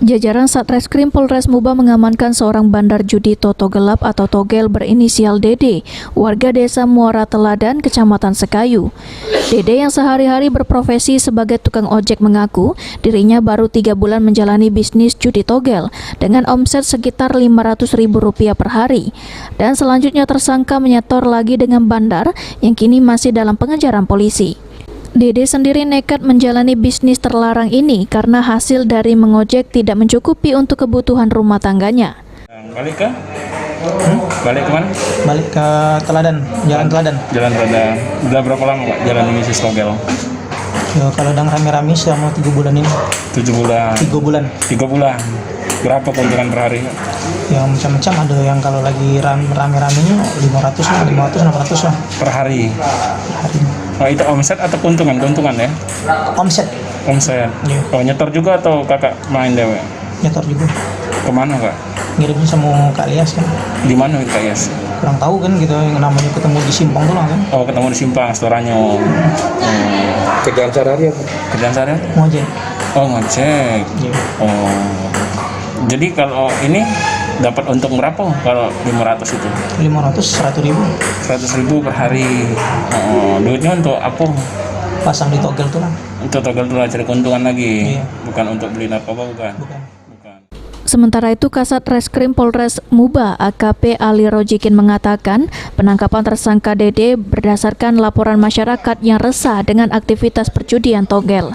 Jajaran Satreskrim Polres Muba mengamankan seorang bandar judi Toto Gelap atau Togel berinisial Dede, warga desa Muara Teladan, Kecamatan Sekayu. Dede yang sehari-hari berprofesi sebagai tukang ojek mengaku dirinya baru 3 bulan menjalani bisnis judi Togel dengan omset sekitar Rp500.000 per hari. Dan selanjutnya tersangka menyetor lagi dengan bandar yang kini masih dalam pengejaran polisi. Dede sendiri nekat menjalani bisnis terlarang ini karena hasil dari mengojek tidak mencukupi untuk kebutuhan rumah tangganya. Balik ke? Balik kemana? Balik ke Teladan, Jalan Teladan. Jalan Teladan. Udah berapa lama Pak jalan bisnis Togel? Ya, kalau udah rame-rame selama 3 bulan ini. 7 bulan. 3 bulan. 3 bulan. Berapa keuntungan per hari? Ya macam-macam, ada yang kalau lagi rame-ramenya 500 lah, 500, 600 lah. Per hari? Per hari. Oh, itu omset atau keuntungan? Keuntungan ya? Omset. Omset. Iya. Oh, nyetor juga atau kakak main dewe? Nyetor juga. Kemana kak? Ngirimnya sama Kak Lias kan. Di mana Kak Yas? Kurang tahu kan gitu, yang namanya ketemu di Simpang tuh lah kan. Oh, ketemu di Simpang, setorannya. Kerjaan sehari-hari apa? Kerjaan sehari? Ngojek. Oh, ngecek. Iya. Oh. Jadi kalau ini dapat untung berapa kalau 500 itu? 500, 100 ribu. 100.000 per hari. Oh, duitnya untuk apa? Pasang di Togel tuh lah. Untuk Togel tuh cari keuntungan lagi. Iya. Bukan untuk beli narkoba, bukan? Bukan. Bukan. Sementara itu, Kasat Reskrim Polres Muba AKP Ali Rojikin mengatakan penangkapan tersangka Dede berdasarkan laporan masyarakat yang resah dengan aktivitas perjudian Togel.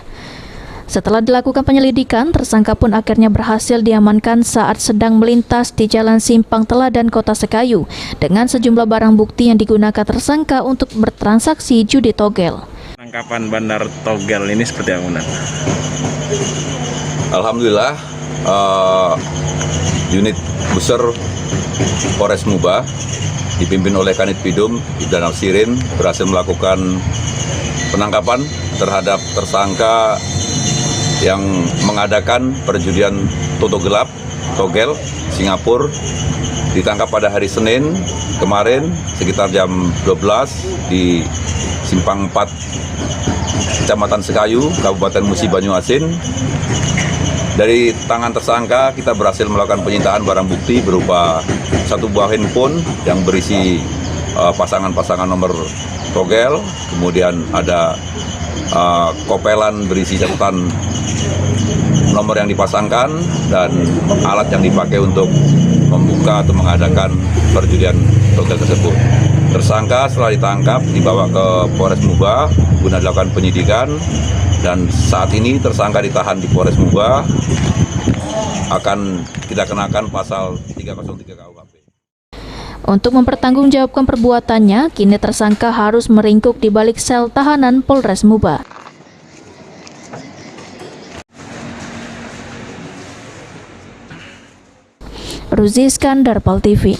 Setelah dilakukan penyelidikan, tersangka pun akhirnya berhasil diamankan saat sedang melintas di Jalan Simpang Teladan, Kota Sekayu dengan sejumlah barang bukti yang digunakan tersangka untuk bertransaksi judi Togel. Penangkapan bandar Togel ini seperti apa, Bunda? Alhamdulillah, unit besar Polres Muba dipimpin oleh Kanit Pidum dan Sirin berhasil melakukan penangkapan terhadap tersangka yang mengadakan perjudian Toto Gelap, Togel, Singapura. Ditangkap pada hari Senin kemarin sekitar jam 12 di Simpang 4, Kecamatan Sekayu, Kabupaten Musi Banyuasin. Dari tangan tersangka kita berhasil melakukan penyitaan barang bukti berupa 1 buah handphone yang berisi pasangan-pasangan nomor Togel, kemudian ada kopelan berisi catatan nomor yang dipasangkan dan alat yang dipakai untuk membuka atau mengadakan perjudian Togel tersebut. Tersangka setelah ditangkap dibawa ke Polres Muba guna dilakukan penyidikan, dan saat ini tersangka ditahan di Polres Muba, akan kita kenakan pasal 303 KUHP. Untuk mempertanggungjawabkan perbuatannya, kini tersangka harus meringkuk di balik sel tahanan Polres Muba. Ruzi Iskandar, PAL TV.